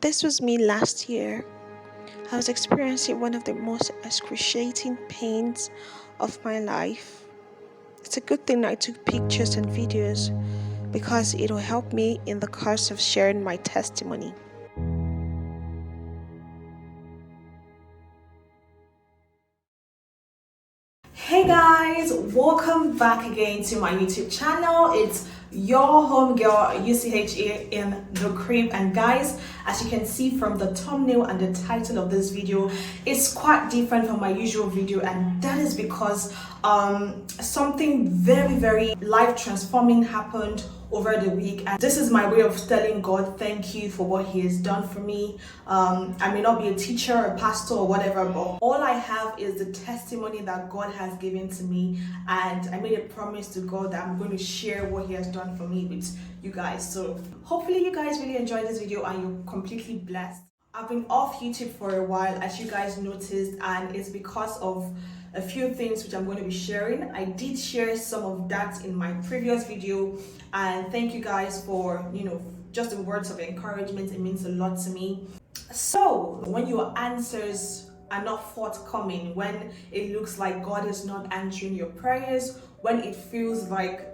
This was me last year. I was experiencing one of the most excruciating pains of my life. It's a good thing I took pictures and videos because it will help me in the course of sharing my testimony. Hey guys, welcome back again to my YouTube channel. It's your home girl UCHA in the crib, and guys, as you can see from the thumbnail and the title of this video, it's quite different from my usual video, and that is because something very life transforming happened over the week, and this is my way of telling God thank you for what he has done for me. I may not be a teacher, a pastor, or whatever, but all I have is the testimony that God has given to me, and I made a promise to God that I'm going to share what he has done for me with you guys. So hopefully you guys really enjoyed this video and you're completely blessed. I've been off YouTube for a while, as you guys noticed, and it's because of a few things which I'm going to be sharing. I did share some of that in my previous video, and thank you guys for just the words of encouragement. It means a lot to me. So when your answers are not forthcoming, when it looks like God is not answering your prayers, when it feels like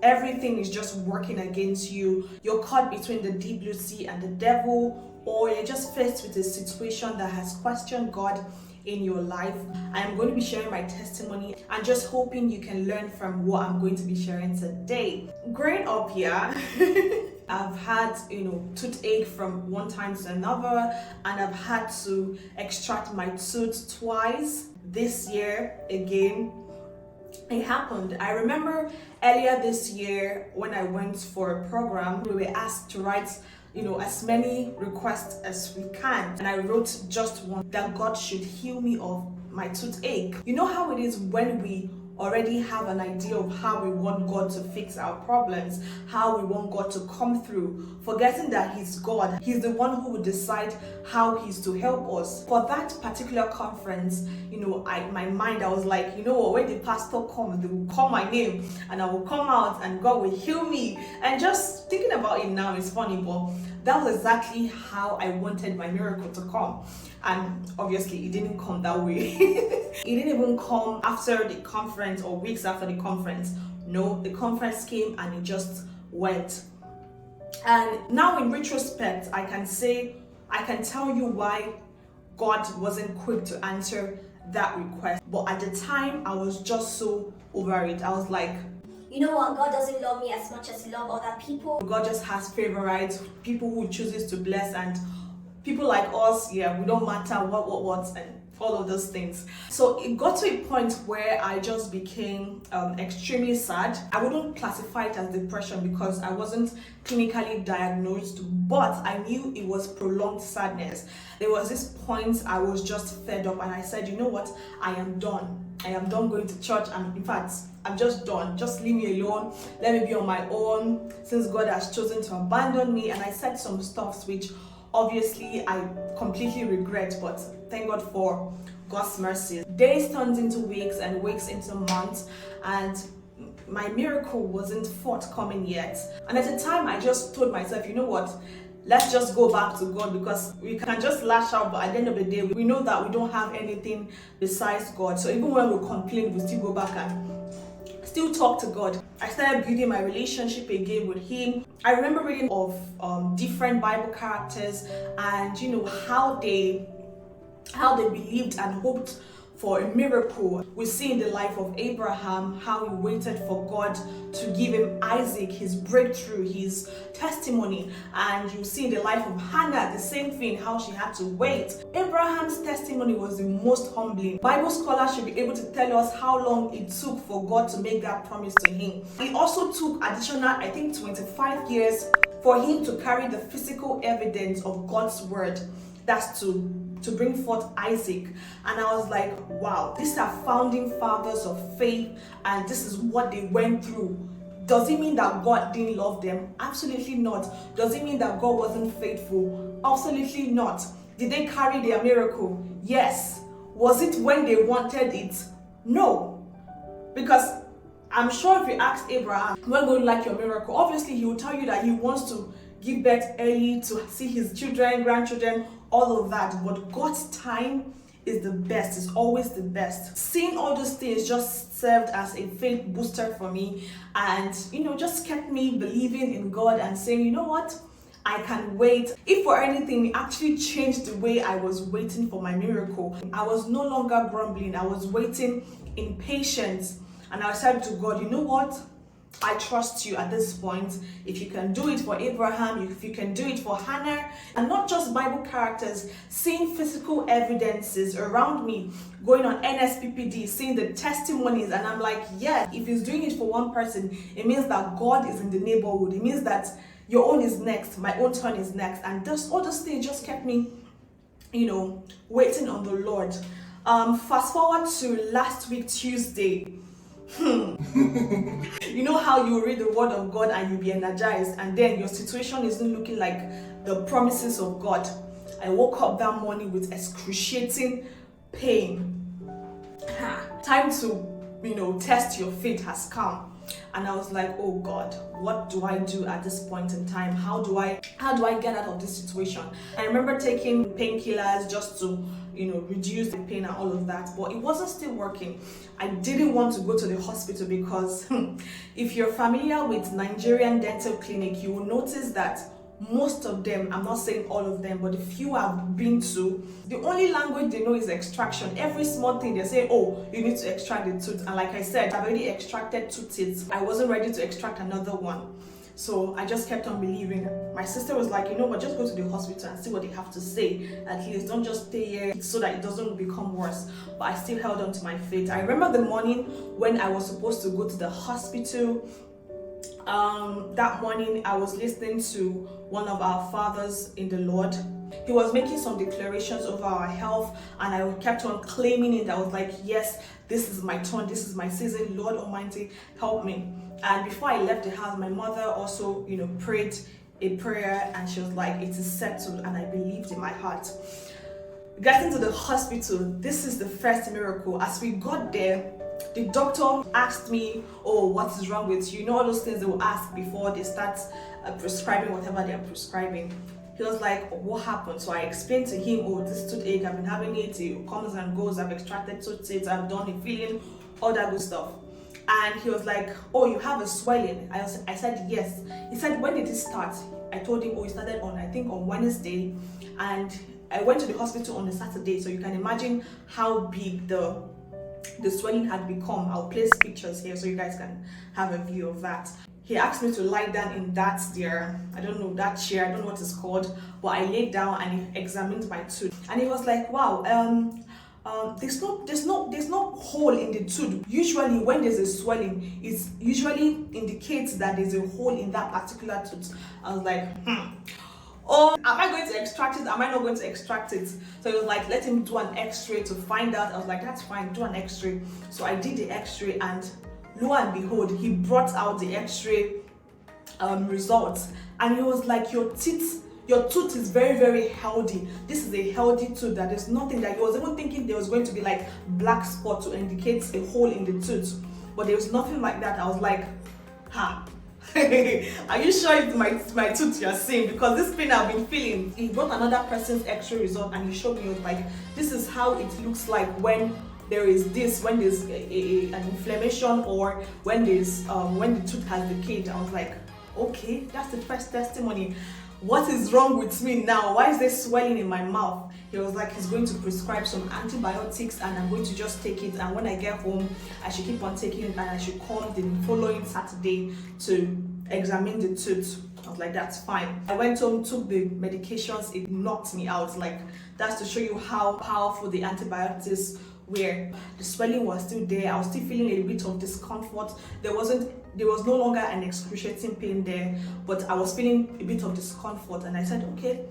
everything is just working against you, you're caught between the deep blue sea and the devil, or you're just faced with a situation that has questioned God in your life, I am going to be sharing my testimony and just hoping you can learn from what I'm going to be sharing today. Growing up here, I've had toothache from one time to another, and I've had to extract my tooth twice. This year again, it happened. I remember earlier this year when I went for a program, we were asked to write as many requests as we can, and I wrote just one, that God should heal me of my toothache. You know how it is when we already have an idea of how we want God to fix our problems, how we want God to come through, forgetting that he's God. He's the one who will decide how he's to help us. For that particular conference, my mind, I was like, when the pastor comes, they will call my name and I will come out and God will heal me. And just thinking about it now is funny, but that was exactly how I wanted my miracle to come. And obviously it didn't come that way. It didn't even come after the conference or weeks after the conference. No, the conference came and it just went. And now in retrospect, I can tell you why God wasn't quick to answer that request. But at the time, I was just so over it. I was like, you know what? God doesn't love me as much as he loves other people. God just has favorites, people who chooses to bless, and people like us, we don't matter what, and all of those things. So it got to a point where I just became extremely sad. I wouldn't classify it as depression because I wasn't clinically diagnosed, but I knew it was prolonged sadness. There was this point I was just fed up, and I said, you know what? I am done going to church, and in fact, I'm just done. Just leave me alone. Let me be on my own, since God has chosen to abandon me. And I said some stuff which obviously I completely regret, but thank God for God's mercy. Days turned into weeks and weeks into months, and my miracle wasn't forthcoming yet. And at the time, I just told myself, you know what? Let's just go back to God, because we can just lash out, but at the end of the day, we know that we don't have anything besides God. So even when we complain, we still go back and still talk to God. I started building my relationship again with him. I remember reading of different Bible characters, and how they believed and hoped for a miracle. We see in the life of Abraham how he waited for God to give him Isaac, his breakthrough, his testimony. And you see in the life of Hannah the same thing, how she had to wait. Abraham's testimony was the most humbling. Bible scholars should be able to tell us how long it took for God to make that promise to him. It also took additional, I think, 25 years for him to carry the physical evidence of God's word. That's to bring forth Isaac. And I was like, wow, these are founding fathers of faith, and this is what they went through. Does it mean that God didn't love them? Absolutely not. Does it mean that God wasn't faithful? Absolutely not. Did they carry their miracle? Yes. Was it when they wanted it? No. Because I'm sure if you ask Abraham, when will you like your miracle? Obviously, he will tell you that he wants to give birth early, to see his children, grandchildren, all of that. But God's time is the best, it's always the best. Seeing all those things just served as a faith booster for me, and just kept me believing in God and saying, you know what, I can wait. If for anything, it actually changed the way I was waiting for my miracle. I was no longer grumbling, I was waiting in patience. And I said to God, you know what, I trust you at this point. If you can do it for Abraham, if you can do it for Hannah, and not just Bible characters, seeing physical evidences around me, going on NSPPD, seeing the testimonies, and I'm like, yeah, if he's doing it for one person, it means that God is in the neighborhood. It means that your own is next, my own turn is next. And all those things just kept me, waiting on the Lord. Fast forward to last week, Tuesday. You know how you read the word of God and you be energized, and then your situation isn't looking like the promises of God. I woke up that morning with excruciating pain. Time to test your faith has come. And I was like, oh God, what do I do at this point in time? How do I get out of this situation? I remember taking painkillers just to reduce the pain and all of that, but it wasn't still working. I didn't want to go to the hospital because if you're familiar with Nigerian dental clinic, you will notice that most of them, I'm not saying all of them, but the few I've been to, the only language they know is extraction. Every small thing they say, oh, you need to extract the tooth. And like I said, I've already extracted 2 teeth. I wasn't ready to extract another one. So I just kept on believing. My sister was like, but just go to the hospital and see what they have to say. At least don't just stay here so that it doesn't become worse. But I still held on to my faith. I remember the morning when I was supposed to go to the hospital. That morning I was listening to one of our fathers in the Lord. He was making some declarations over our health, and I kept on claiming it. I was like, yes, this is my turn, this is my season. Lord Almighty, help me. And before I left the house, my mother also prayed a prayer, and she was like, it is settled. And I believed in my heart. Getting to the hospital, this is the first miracle. As we got there, the doctor asked me, oh, what is wrong with you? All those things they will ask before they start prescribing whatever they are prescribing. He was like, what happened? So I explained to him, oh, this toothache, I've been having it, it comes and goes, I've extracted teeth, I've done the filling, all that good stuff. And he was like, oh, you have a swelling. I said, yes. He said, when did it start? I told him, oh, it started on Wednesday, and I went to the hospital on a Saturday. So you can imagine how big the swelling had become. I'll place pictures here so you guys can have a view of that. He asked me to lie down in that chair. I don't know that chair, I don't know what it's called, but I laid down and he examined my tooth. And he was like, wow, there's no hole in the tooth. Usually when there's a swelling, it usually indicates that there's a hole in that particular tooth. I was like, oh, am I going to extract it? Am I not going to extract it? So he was like, let him do an x-ray to find out. I was like, that's fine, do an x-ray. So I did the x-ray, and lo and behold, he brought out the x-ray results, and he was like, your tooth is very, very healthy. This is a healthy tooth. That there's nothing that he was even thinking there was going to be like black spot to indicate a hole in the tooth, but there was nothing like that. I was like, are you sure it's my tooth you're seeing? Because this pain I've been feeling. He brought another person's x-ray result and he showed me. He was like, this is how it looks like when there is this, when there's an inflammation, or when there's when the tooth has decayed. I was like, okay, that's the first testimony. What is wrong with me now? Why is there swelling in my mouth? He was like, he's going to prescribe some antibiotics and I'm going to just take it, and when I get home I should keep on taking it, and I should come the following Saturday to examine the tooth. I was like, that's fine. I went home, took the medications, it knocked me out. Like, that's to show you how powerful the antibiotics were. The swelling was still there. I was still feeling a bit of discomfort. There was no longer an excruciating pain there, but I was feeling a bit of discomfort, and I said, okay,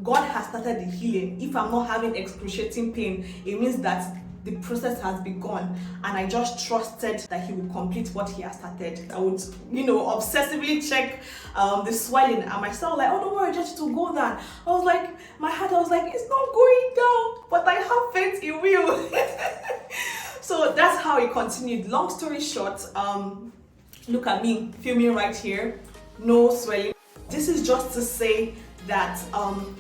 God has started the healing. If I'm not having excruciating pain, it means that the process has begun, and I just trusted that he would complete what he has started. I would, obsessively check the swelling, and myself like, oh, don't worry, just to go down. I was like, my heart, I was like, it's not going down, but I have faith it will. So that's how it continued. Long story short, look at me filming right here, no swelling. This is just to say that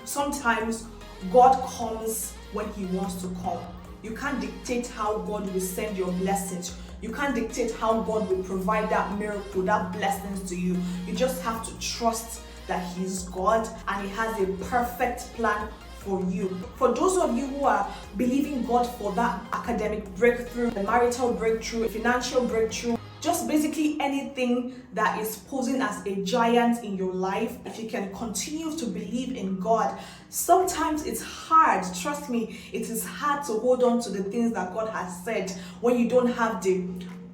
sometimes God comes when He wants to come. You can't dictate how God will send your blessings. You can't dictate how God will provide that miracle, that blessings to you. You just have to trust that He's God and He has a perfect plan for you. For those of you who are believing God for that academic breakthrough, a marital breakthrough, a financial breakthrough, just basically anything that is posing as a giant in your life, if you can continue to believe in God, sometimes it's hard, trust me, it is hard to hold on to the things that God has said when you don't have the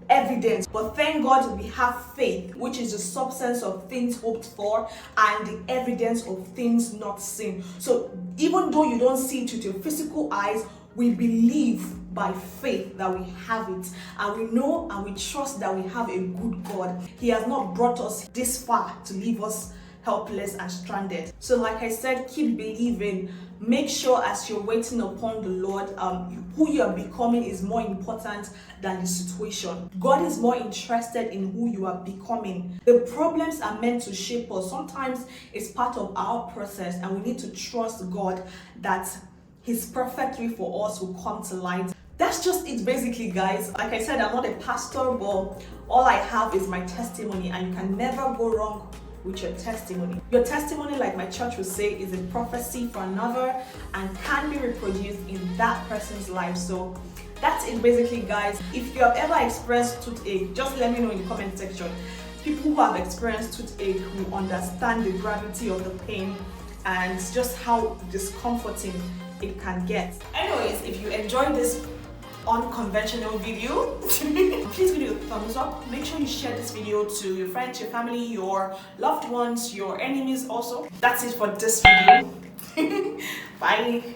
evidence. But thank God we have faith, which is the substance of things hoped for and the evidence of things not seen. So even though you don't see it with your physical eyes, we believe by faith that we have it, and we know and we trust that we have a good God. He has not brought us this far to leave us helpless and stranded. So like I said, keep believing. Make sure as you're waiting upon the Lord, who you are becoming is more important than the situation. God is more interested in who you are becoming. The problems are meant to shape us. Sometimes it's part of our process, and we need to trust God that His perfect will for us will come to light. That's just it basically, guys. Like I said, I'm not a pastor, but all I have is my testimony, and you can never go wrong with your testimony. Your testimony, like my church would say, is a prophecy for another and can be reproduced in that person's life. So that's it basically, guys. If you have ever experienced toothache, just let me know in the comment section. People who have experienced toothache will understand the gravity of the pain and just how discomforting it can get. Anyways, if you enjoyed this unconventional video, please give it a thumbs up. Make sure you share this video to your friends, your family, your loved ones, your enemies also. That's it for this video. Bye.